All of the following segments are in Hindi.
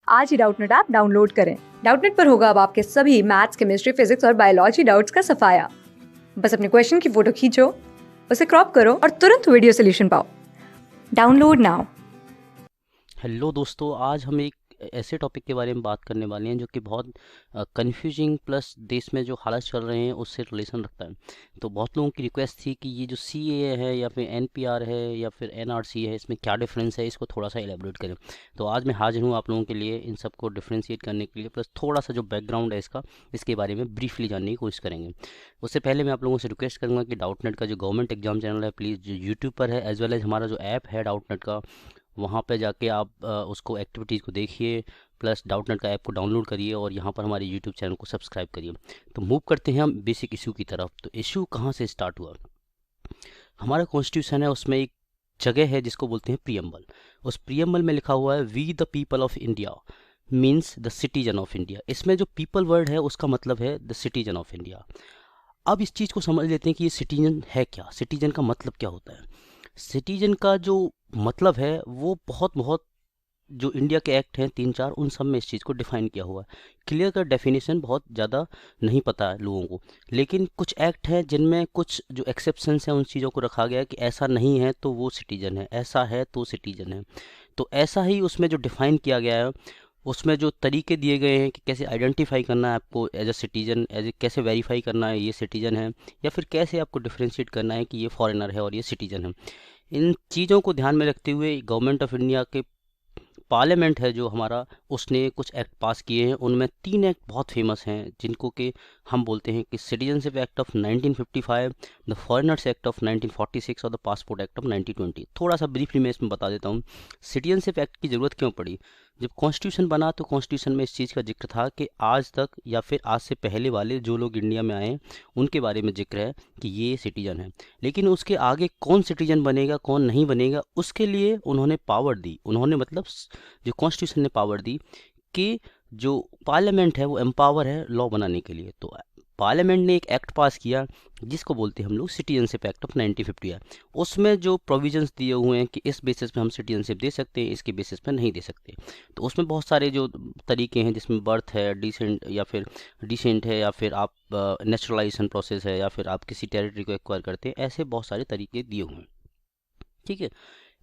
आज ही डाउटनेट ऐप डाउनलोड करें। डाउटनेट पर होगा अब आपके सभी मैथ्स, केमिस्ट्री, फिजिक्स और बायोलॉजी डाउट्स का सफाया। बस अपने क्वेश्चन की फोटो खींचो, उसे क्रॉप करो और तुरंत वीडियो सोल्यूशन पाओ। Download now. हेलो दोस्तों, आज हम एक ऐसे टॉपिक के बारे में बात करने वाले हैं जो कि बहुत कंफ्यूजिंग प्लस देश में जो हालात चल रहे हैं उससे रिलेशन रखता है। तो बहुत लोगों की रिक्वेस्ट थी कि ये जो सीएए है या फिर एनपीआर है या फिर एनआरसी है, इसमें क्या डिफरेंस है, इसको थोड़ा सा एलेबोरेट करें। तो आज मैं हाजिर हूँ आप लोगों के लिए इन सबको डिफ्रेंशिएट करने के लिए, प्लस थोड़ा सा जो बैकग्राउंड है इसका, इसके बारे में ब्रीफली जानने की कोशिश करेंगे। उससे पहले मैं आप लोगों से रिक्वेस्ट करूँगा कि डाउटनेट का जो गवर्नमेंट एग्जाम चैनल है, प्लीज़ जो यूट्यूब पर है, एज वेल एज हमारा जो ऐप है डाउटनेट का, वहाँ पे जाके आप उसको एक्टिविटीज़ को देखिए, प्लस डाउटनेट का ऐप को डाउनलोड करिए और यहाँ पर हमारे यूट्यूब चैनल को सब्सक्राइब करिए। तो मूव करते हैं हम बेसिक इशू की तरफ। तो इशू कहाँ से स्टार्ट हुआ? हमारा कॉन्स्टिट्यूशन है, उसमें एक जगह है जिसको बोलते हैं प्रियम्बल। उस प्रियम्बल में लिखा हुआ है we the people of India means the citizen of India. इसमें जो पीपल वर्ड है उसका मतलब है द सिटीजन ऑफ इंडिया। अब इस चीज़ को समझ लेते हैं कि ये सिटीजन है क्या, सिटीजन का मतलब क्या होता है। सिटीजन का जो मतलब है वो बहुत बहुत, जो इंडिया के एक्ट हैं 3-4, उन सब में इस चीज़ को डिफाइन किया हुआ है। क्लियर का डेफिनेशन बहुत ज़्यादा नहीं पता है लोगों को, लेकिन कुछ एक्ट हैं जिनमें कुछ जो एक्सेप्शंस हैं उन चीज़ों को रखा गया है कि ऐसा नहीं है तो वो सिटीजन है, ऐसा है तो सिटीजन है। तो ऐसा ही उसमें जो डिफाइन किया गया है, उसमें जो तरीके दिए गए हैं कि कैसे आइडेंटिफाई करना है आपको as a citizen, as a कैसे वेरीफाई करना है ये सिटीजन है, या फिर कैसे आपको डिफ्रेंशिएट करना है कि ये फॉरेनर है और ये सिटीजन है। इन चीज़ों को ध्यान में रखते हुए गवर्नमेंट ऑफ इंडिया के पार्लियामेंट है जो हमारा, उसने कुछ एक्ट पास किए हैं। उनमें 3 एक्ट बहुत फेमस हैं जिनको कि हम बोलते हैं कि citizenship act of 1955, the foreigners act of 1946 और द पासपोर्ट एक्ट ऑफ 1920। थोड़ा सा ब्रीफली मैं इसमें बता देता हूँ सिटीजनशिप एक्ट की ज़रूरत क्यों पड़ी। जब कॉन्स्टिट्यूशन बना तो कॉन्स्टिट्यूशन में इस चीज़ का जिक्र था कि आज तक या फिर आज से पहले वाले जो लोग इंडिया में आए उनके बारे में जिक्र है कि ये सिटीजन है। लेकिन उसके आगे कौन सिटीजन बनेगा कौन नहीं बनेगा, उसके लिए उन्होंने पावर दी। उन्होंने मतलब जो कॉन्स्टिट्यूशन ने पावर दी कि जो पार्लियामेंट है वो एम्पावर है लॉ बनाने के लिए। तो पार्लियामेंट ने एक एक्ट पास किया जिसको बोलते हैं हम लोग सिटीजनशिप एक्ट ऑफ 1950 है। उसमें जो प्रोविजंस दिए हुए हैं कि इस बेसिस पे हम सिटीजनशिप दे सकते हैं, इसके बेसिस पे नहीं दे सकते। तो उसमें बहुत सारे जो तरीके हैं जिसमें बर्थ है, डिसेंट है, या फिर आप नेचुरलाइजेशन प्रोसेस है, या फिर आप किसी टेरिटरी को एक्वायर करते हैं, ऐसे बहुत सारे तरीके दिए हुए हैं। ठीक है।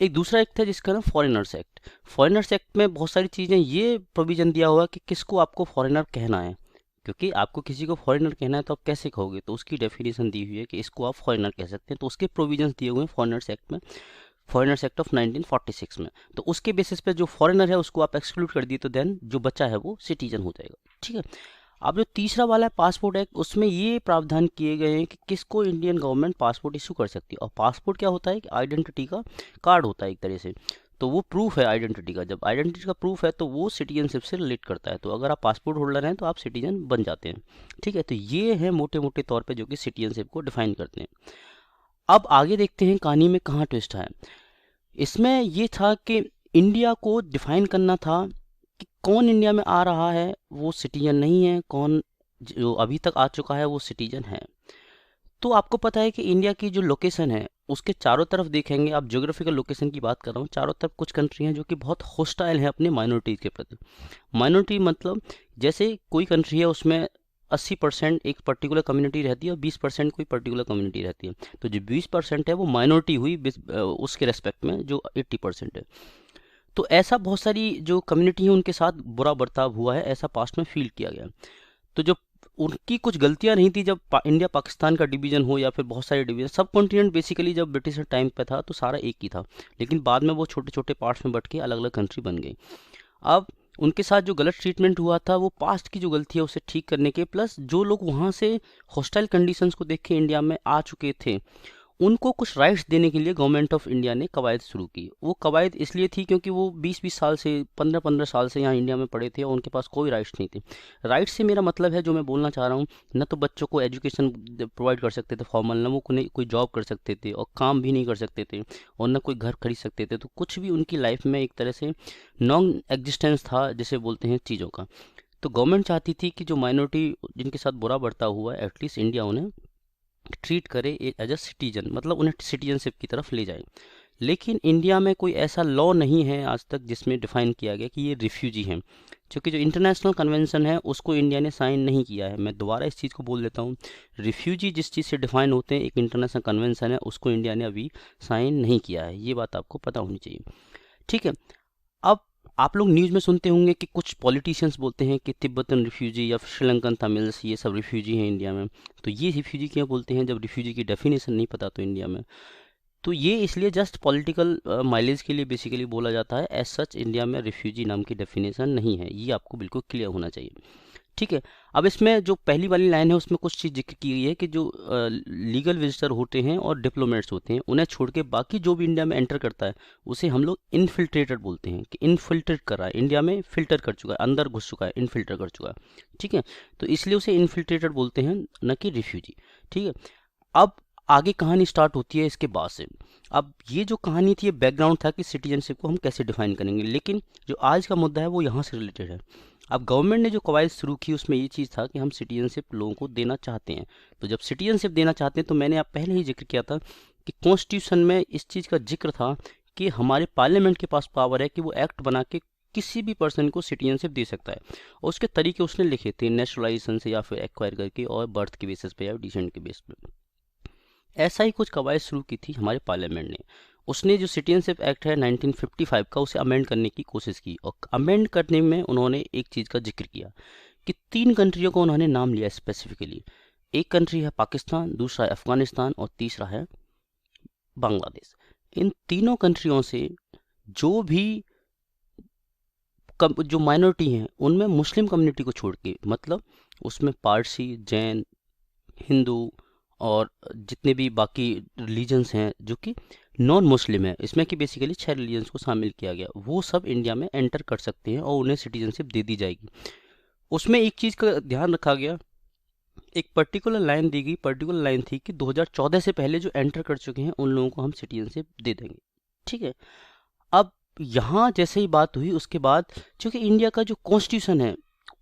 एक दूसरा एक्ट है जिसका नाम फॉरेनर्स एक्ट। फॉरेनर्स एक्ट में बहुत सारी चीज़ें ये प्रोविज़न दिया हुआ है कि किसको आपको फॉरेनर कहना है, क्योंकि आपको किसी को फॉरेनर कहना है तो आप कैसे कहोगे, तो उसकी डेफिनेशन दी हुई है कि इसको आप फॉरेनर कह सकते हैं। तो उसके प्रोविजंस दिए हुए हैं फॉरेनर्स एक्ट में, फॉरेनर्स एक्ट ऑफ 1946 में। तो उसके बेसिस पे जो फॉरेनर है उसको आप एक्सक्लूड कर दिए तो देन जो बच्चा है वो सिटीजन हो जाएगा। ठीक है। अब जो तीसरा वाला है पासपोर्ट एक्ट, उसमें ये प्रावधान किए गए हैं कि किसको इंडियन गवर्नमेंट पासपोर्ट इशू कर सकती है। और पासपोर्ट क्या होता है कि आइडेंटिटी का कार्ड होता है एक तरह से। तो वो प्रूफ है आइडेंटिटी का। जब आइडेंटिटी का प्रूफ है तो वो सिटीजनशिप से रिलेट करता है। तो अगर आप पासपोर्ट होल्डर हैं तो आप सिटीजन बन जाते हैं। ठीक है। तो ये है मोटे मोटे तौर पे जो कि सिटीजनशिप को डिफाइन करते हैं। अब आगे देखते हैं कहानी में कहाँ ट्विस्ट है। इसमें ये था कि इंडिया को डिफाइन करना था कि कौन इंडिया में आ रहा है वो सिटीजन नहीं है, कौन जो अभी तक आ चुका है वो सिटीजन है। तो आपको पता है कि इंडिया की जो लोकेशन है उसके चारों तरफ देखेंगे आप, ज्योग्राफिकल लोकेशन की बात कर रहा हूँ, चारों तरफ कुछ कंट्री हैं जो कि बहुत होस्टाइल हैं अपने माइनॉरिटीज़ के प्रति। माइनॉरिटी मतलब जैसे कोई कंट्री है उसमें 80% एक पर्टिकुलर कम्युनिटी रहती है और 20% कोई पर्टिकुलर कम्युनिटी रहती है। तो जो 20% है वो माइनॉरिटी हुई उसके रेस्पेक्ट में जो 80% है। तो ऐसा बहुत सारी जो कम्युनिटी है उनके साथ बुरा बर्ताव हुआ है, ऐसा पास्ट में फील किया गया। तो जो उनकी कुछ गलतियां नहीं थी, जब इंडिया पाकिस्तान का डिवीजन हो या फिर बहुत सारे डिवीजन, सब कॉन्टिनेंट बेसिकली जब ब्रिटिश टाइम पे था तो सारा एक ही था, लेकिन बाद में वो छोटे छोटे पार्ट्स में बट के अलग अलग कंट्री बन गई। अब उनके साथ जो गलत ट्रीटमेंट हुआ था वो पास्ट की जो गलती है उसे ठीक करने के, प्लस जो लोग वहाँ से हॉस्टाइल कंडीशंस को देख के इंडिया में आ चुके थे उनको कुछ राइट्स देने के लिए गवर्नमेंट ऑफ इंडिया ने कवायद शुरू की। वो कवायद इसलिए थी क्योंकि वो 20-20 साल से, 15-15 साल से यहाँ इंडिया में पड़े थे और उनके पास कोई राइट्स नहीं थे। राइट्स से मेरा मतलब है, जो मैं बोलना चाह रहा हूँ, न तो बच्चों को एजुकेशन प्रोवाइड कर सकते थे फॉर्मल, न वो कोई जॉब कर सकते थे और काम भी नहीं कर सकते थे, और न कोई घर खरीद सकते थे। तो कुछ भी उनकी लाइफ में एक तरह से नॉन एग्जिस्टेंस था जिसे बोलते हैं चीज़ों का। तो गवर्नमेंट चाहती थी कि जो माइनॉरिटी जिनके साथ बुरा बर्ताव हुआ है एटलीस्ट इंडिया उन्हें ट्रीट करे एज अ सिटीजन, मतलब उन्हें सिटीजनशिप की तरफ ले जाए। लेकिन इंडिया में कोई ऐसा लॉ नहीं है आज तक जिसमें डिफ़ाइन किया गया कि ये रिफ्यूजी हैं, क्योंकि जो इंटरनेशनल कन्वेंशन है उसको इंडिया ने साइन नहीं किया है। मैं दोबारा इस चीज़ को बोल देता हूँ, रिफ्यूजी जिस चीज़ से डिफ़ाइन होते हैं, एक इंटरनेशनल कन्वेंशन है, उसको इंडिया ने अभी साइन नहीं किया है। ये बात आपको पता होनी चाहिए, ठीक है। अब आप लोग न्यूज़ में सुनते होंगे कि कुछ पॉलिटिशियंस बोलते हैं कि तिब्बतन रिफ्यूजी या श्रीलंकन तमिल्स ये सब रिफ्यूजी हैं इंडिया में। तो ये रिफ्यूजी क्यों बोलते हैं जब रिफ्यूजी की डेफिनेशन नहीं पता तो इंडिया में? तो ये इसलिए जस्ट पॉलिटिकल माइलेज के लिए बेसिकली बोला जाता है। एज सच इंडिया में रिफ्यूजी नाम की डेफिनेशन नहीं है, ये आपको बिल्कुल क्लियर होना चाहिए, ठीक है। अब इसमें जो पहली वाली लाइन है उसमें कुछ चीज़ जिक्र की गई है कि जो लीगल विजिटर होते हैं और डिप्लोमेट्स होते हैं, उन्हें छोड़ के बाकी जो भी इंडिया में एंटर करता है उसे हम लोग इनफिल्ट्रेटेड बोलते हैं, कि इनफिल्ट्रेट कर रहा है, इंडिया में फिल्टर कर चुका है, अंदर घुस चुका है, इनफिल्टर कर चुका है, ठीक है। तो इसलिए उसे इनफिल्ट्रेटेड बोलते हैं, न कि रिफ्यूजी, ठीक है। अब आगे कहानी स्टार्ट होती है इसके बाद से। अब ये जो कहानी थी, ये बैकग्राउंड था कि सिटीजनशिप को हम कैसे डिफाइन करेंगे, लेकिन जो आज का मुद्दा है वो यहाँ से रिलेटेड है। अब गवर्नमेंट ने जो कवायद शुरू की उसमें ये चीज़ था कि हम सिटीजनशिप लोगों को देना चाहते हैं। तो जब सिटीजनशिप देना चाहते हैं, तो मैंने आप पहले ही जिक्र किया था कि कॉन्स्टिट्यूशन में इस चीज़ का जिक्र था कि हमारे पार्लियामेंट के पास पावर है कि वो एक्ट बना के किसी भी पर्सन को सिटीजनशिप दे सकता है, और उसके तरीके उसने लिखे थे, नेचुरलाइजेशन से या फिर एक्वायर करके, और बर्थ के बेसिस पे या डिसेंट के बेस पे। ऐसा ही कुछ कवायद शुरू की थी हमारे पार्लियामेंट ने। उसने जो सिटीजनशिप एक्ट है 1955 का, उसे अमेंड करने की कोशिश की, और अमेंड करने में उन्होंने एक चीज़ का जिक्र किया कि 3 कंट्रियों का उन्होंने नाम लिया स्पेसिफिकली। एक कंट्री है पाकिस्तान, दूसरा है अफगानिस्तान, और तीसरा है बांग्लादेश। इन तीनों कंट्रियों से जो भी जो माइनॉरिटी हैं, उनमें मुस्लिम कम्युनिटी को छोड़ के, मतलब उसमें पारसी, जैन, हिंदू और जितने भी बाकी रिलीजन्स हैं जो कि नॉन मुस्लिम है, इसमें कि बेसिकली 6 रिलीजन्स को शामिल किया गया, वो सब इंडिया में एंटर कर सकते हैं और उन्हें सिटीजनशिप दे दी जाएगी। उसमें एक चीज़ का ध्यान रखा गया, एक पर्टिकुलर लाइन दी गई, पर्टिकुलर लाइन थी कि 2014 से पहले जो एंटर कर चुके हैं उन लोगों को हम सिटीजनशिप दे देंगे, ठीक है। अब यहाँ जैसे ही बात हुई, उसके बाद चूँकि इंडिया का जो कॉन्स्टिट्यूशन है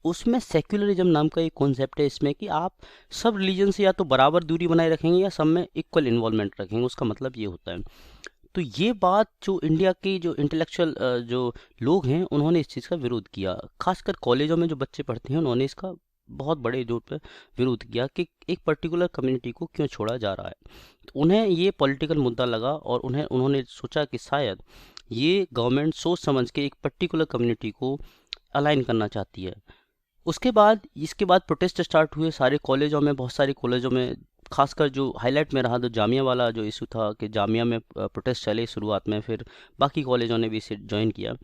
उसमें सेक्युलरिज्म नाम का एक कॉन्सेप्ट है, इसमें कि आप सब रिलीजन से या तो बराबर दूरी बनाए रखेंगे या सब में इक्वल इन्वॉल्वमेंट रखेंगे, उसका मतलब ये होता है। तो ये बात जो इंडिया के जो इंटेलेक्चुअल जो लोग हैं उन्होंने इस चीज़ का विरोध किया, खासकर कॉलेजों में जो बच्चे पढ़ते हैं उन्होंने इसका बहुत बड़े जोर पर विरोध किया कि एक पर्टिकुलर कम्युनिटी को क्यों छोड़ा जा रहा है। तो उन्हें ये पॉलिटिकल मुद्दा लगा, और उन्होंने सोचा कि शायद ये गवर्नमेंट सोच समझ के एक पर्टिकुलर कम्युनिटी को अलाइन करना चाहती है। इसके बाद प्रोटेस्ट स्टार्ट हुए सारे कॉलेजों में, बहुत सारे कॉलेजों में, खासकर जो हाईलाइट में रहा तो जामिया वाला जो इशू था कि जामिया में प्रोटेस्ट चले शुरुआत में, फिर बाकी कॉलेजों ने भी इसे ज्वाइन किया।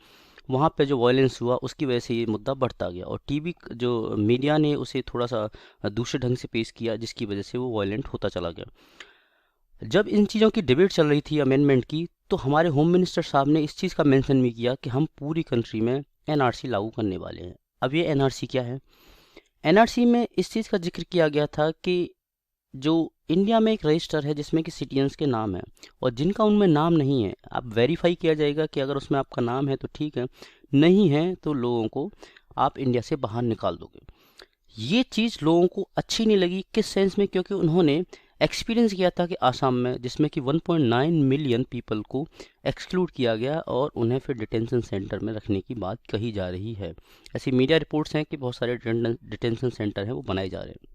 वहाँ पे जो वायलेंस हुआ उसकी वजह से ये मुद्दा बढ़ता गया, और टीवी जो मीडिया ने उसे थोड़ा सा दूसरे ढंग से पेश किया, जिसकी वजह से वो वायलेंट होता चला गया। जब इन चीज़ों की डिबेट चल रही थी अमेंडमेंट की, तो हमारे होम मिनिस्टर साहब ने इस चीज़ का मेंशन भी किया कि हम पूरी कंट्री में एनआरसी लागू करने वाले हैं। अब ये एनआरसी क्या है? एनआरसी में इस चीज़ का जिक्र किया गया था कि जो इंडिया में एक रजिस्टर है जिसमें कि सिटीजन्स के नाम हैं, और जिनका उनमें नाम नहीं है, अब वेरीफाई किया जाएगा कि अगर उसमें आपका नाम है तो ठीक है, नहीं है तो लोगों को आप इंडिया से बाहर निकाल दोगे। ये चीज़ लोगों को अच्छी नहीं लगी, किस सेंस में? क्योंकि उन्होंने एक्सपीरियंस किया था कि आसाम में, जिसमें कि 1.9 मिलियन पीपल को एक्सक्लूड किया गया और उन्हें फिर डिटेंशन सेंटर में रखने की बात कही जा रही है। ऐसी मीडिया रिपोर्ट्स हैं कि बहुत सारे डिटेंशन सेंटर हैं वो बनाए जा रहे हैं।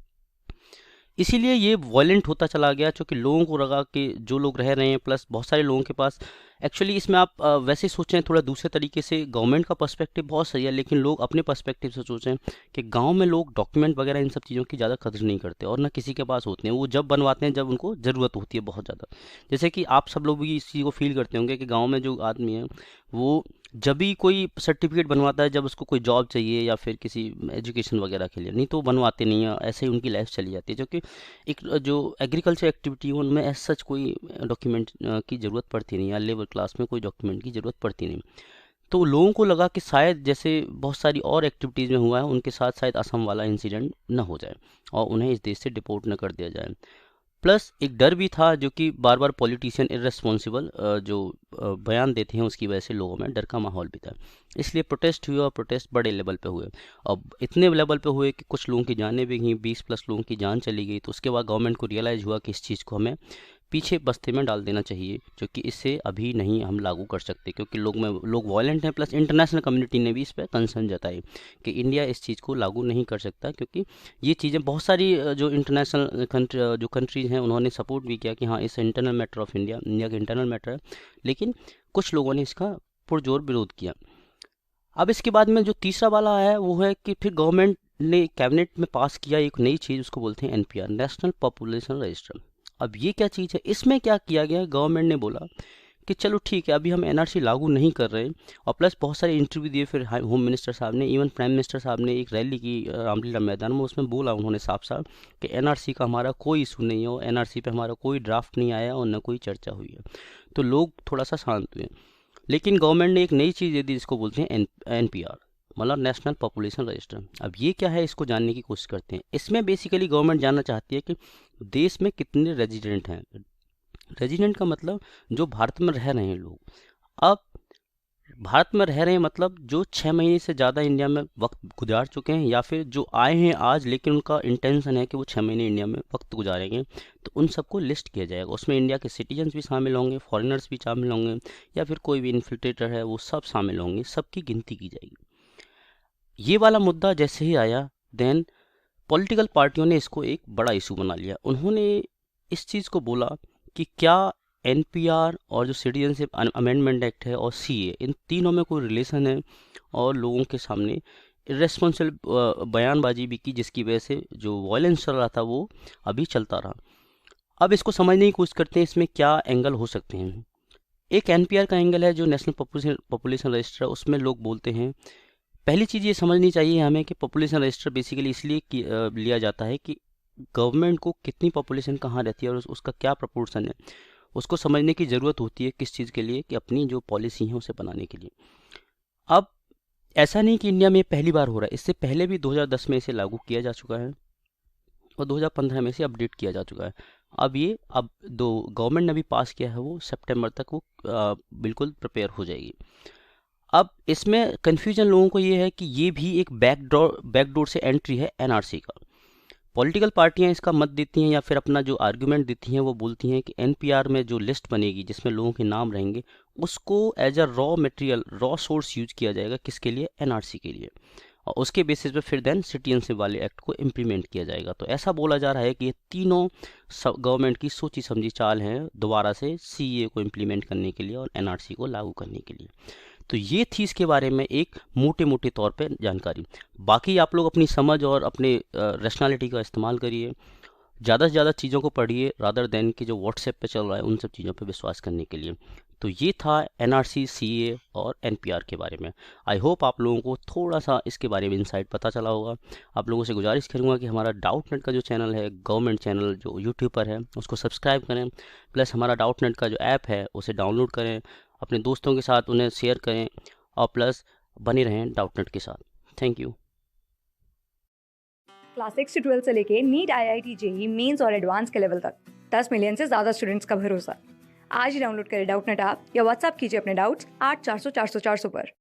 इसीलिए ये वॉयलेंट होता चला गया, क्योंकि लोगों को लगा कि जो लोग रह रहे हैं, प्लस बहुत सारे लोगों के पास एक्चुअली, इसमें आप वैसे सोचें थोड़ा दूसरे तरीके से, गवर्नमेंट का पर्सपेक्टिव बहुत सही है, लेकिन लोग अपने पर्सपेक्टिव से सोचें कि गांव में लोग डॉक्यूमेंट वगैरह इन सब चीज़ों की ज़्यादा कदर नहीं करते, और ना किसी के पास होते हैं, वो जब बनवाते हैं जब उनको ज़रूरत होती है बहुत ज़्यादा। जैसे कि आप सब लोग भी इस चीज़ को फील करते होंगे कि गाँव में जो आदमी है वो जब भी कोई सर्टिफिकेट बनवाता है जब उसको कोई जॉब चाहिए या फिर किसी एजुकेशन वगैरह के लिए, नहीं तो बनवाते नहीं है, ऐसे ही उनकी लाइफ चली जाती है। क्योंकि एक जो एग्रीकल्चर एक्टिविटी है उनमें एज सच कोई डॉक्यूमेंट की ज़रूरत पड़ती नहीं, या लेबर क्लास में कोई डॉक्यूमेंट की ज़रूरत पड़ती नहीं। तो लोगों को लगा कि शायद जैसे बहुत सारी और एक्टिविटीज़ में हुआ है उनके साथ शायद असम वाला इंसिडेंट न हो जाए और उन्हें इस देश से डिपोर्ट न कर दिया जाए। प्लस एक डर भी था, जो कि बार बार पॉलिटिशियन इर्रेस्पॉन्सिबल जो बयान देते हैं उसकी वजह से लोगों में डर का माहौल भी था। इसलिए प्रोटेस्ट हुए, और प्रोटेस्ट बड़े लेवल पे हुए, अब इतने लेवल पे हुए कि कुछ लोगों की जानें भी गई, 20 प्लस लोगों की जान चली गई। तो उसके बाद गवर्नमेंट को रियलाइज़ हुआ कि इस चीज़ को हमें पीछे बस्ते में डाल देना चाहिए, जो कि इससे अभी नहीं हम लागू कर सकते, क्योंकि लोग वायलेंट हैं। प्लस इंटरनेशनल कम्युनिटी ने भी इस पर कंसर्न जताई कि इंडिया इस चीज़ को लागू नहीं कर सकता, क्योंकि ये चीज़ें बहुत सारी जो इंटरनेशनल जो कंट्रीज़ हैं उन्होंने सपोर्ट भी किया कि हाँ इस internal matter of India, India का इंटरनल मैटर है, लेकिन कुछ लोगों ने इसका पुरजोर विरोध किया। अब इसके बाद में जो तीसरा वाला है वो है कि फिर गवर्नमेंट ने कैबिनेट में पास किया एक नई चीज़, उसको बोलते हैं एनपीआर, नेशनल पॉपुलेशन रजिस्टर। अब ये क्या चीज़ है, इसमें क्या किया गया है, गवर्नमेंट ने बोला कि चलो ठीक है अभी हम एनआरसी लागू नहीं कर रहे, और प्लस बहुत सारे इंटरव्यू दिए फिर होम मिनिस्टर साहब ने, इवन प्राइम मिनिस्टर साहब ने एक रैली की रामलीला मैदान में, उसमें बोला उन्होंने साफ साफ कि एनआरसी का हमारा कोई इशू नहीं है, और एनआरसी पे हमारा कोई ड्राफ्ट नहीं आया और न कोई चर्चा हुई है। तो लोग थोड़ा सा शांत हुए। लेकिन गवर्नमेंट ने एक नई चीज़ दे दी जिसको बोलते हैं एनपीआर, मतलब नेशनल पॉपुलेशन रजिस्टर। अब ये क्या है इसको जानने की कोशिश करते हैं। इसमें बेसिकली गवर्नमेंट जानना चाहती है कि देश में कितने रेजिडेंट हैं। रेजिडेंट का मतलब जो भारत में रह रहे हैं लोग। अब भारत में रह रहे हैं मतलब जो 6 महीने से ज़्यादा इंडिया में वक्त गुजार चुके हैं, या फिर जो आए हैं आज लेकिन उनका इंटेंशन है कि वो 6 महीने इंडिया में वक्त गुजारेंगे, तो उन सबको लिस्ट किया जाएगा। उसमें इंडिया के सिटीजन्स भी शामिल होंगे, फॉरेनर्स भी शामिल होंगे, या फिर कोई भी इन्फिल्ट्रेटर है वो सब शामिल होंगे, सबकी गिनती की जाएगी। ये वाला मुद्दा जैसे ही आया, देन पॉलिटिकल पार्टियों ने इसको एक बड़ा इशू बना लिया। उन्होंने इस चीज़ को बोला कि क्या एनपीआर और जो सिटीजनशिप अमेंडमेंट एक्ट है और सीए, इन तीनों में कोई रिलेशन है, और लोगों के सामने इर्रेस्पॉन्सिबल बयानबाजी भी की, जिसकी वजह से जो वायलेंस चल रहा था वो अभी चलता रहा। अब इसको समझने की कोशिश करते हैं इसमें क्या एंगल हो सकते हैं। एक एनपीआर का एंगल है जो नेशनल पॉपुलेशन रजिस्टर है, उसमें लोग बोलते हैं, पहली चीज़ ये समझनी चाहिए हमें कि पॉपुलेशन रजिस्टर बेसिकली इसलिए लिया जाता है कि गवर्नमेंट को कितनी पॉपुलेशन कहाँ रहती है और उसका क्या प्रपोर्शन है, उसको समझने की ज़रूरत होती है। किस चीज़ के लिए, कि अपनी जो पॉलिसी है उसे बनाने के लिए। अब ऐसा नहीं कि इंडिया में पहली बार हो रहा है, इससे पहले भी 2010 में इसे लागू किया जा चुका है और 2015 में इसे अपडेट किया जा चुका है। अब दो गवर्नमेंट ने अभी पास किया है, वो सितंबर तक वो बिल्कुल प्रिपेयर हो जाएगी। अब इसमें कन्फ्यूजन लोगों को ये है कि ये भी एक बैकडोर से एंट्री है एनआरसी का। पॉलिटिकल पार्टियां इसका मत देती हैं या फिर अपना जो आर्गुमेंट देती हैं वो बोलती हैं कि एनपीआर में जो लिस्ट बनेगी जिसमें लोगों के नाम रहेंगे, उसको as a raw material, raw source use किया जाएगा। किसके लिए? एनआरसी के लिए। और उसके बेसिस पे फिर देन सिटीजनशिप वाले एक्ट को इम्प्लीमेंट किया जाएगा। तो ऐसा बोला जा रहा है कि ये तीनों गवर्नमेंट की सोची समझी चाल हैं दोबारा से सीए को इम्प्लीमेंट करने के लिए और एनआरसी को लागू करने के लिए। तो ये थी इसके बारे में एक मोटे मोटे तौर पे जानकारी। बाकी आप लोग अपनी समझ और अपने रैशनैलिटी का इस्तेमाल करिए, ज़्यादा से ज़्यादा चीज़ों को पढ़िए रादर देन कि जो व्हाट्सएप पे चल रहा है उन सब चीज़ों पे विश्वास करने के लिए। तो ये था एनआरसी, सीए और एनपीआर के बारे में। आई होप आप लोगों को थोड़ा सा इसके बारे में इंसाइट पता चला होगा। आप लोगों से गुजारिश करूँगा कि हमारा डाउट नेट का जो चैनल है, गवर्नमेंट चैनल जो यूट्यूब पर है, उसको सब्सक्राइब करें। प्लस हमारा डाउट नेट का जो ऐप है उसे डाउनलोड करें, अपने दोस्तों के साथ उन्हें शेयर करें, और प्लस बने रहें डाउट नेट के साथ। Thank you. क्लास 6 से 12 से लेके नीट, आईआईटी, जेई मेंस और एडवांस के लेवल तक 10 मिलियन से ज़्यादा स्टूडेंट्स का भरोसा। आज ही डाउनलोड करें डाउट नेट ऐप या व्हाट्सएप कीजिए अपने डाउट्स 8400 400 400 पर।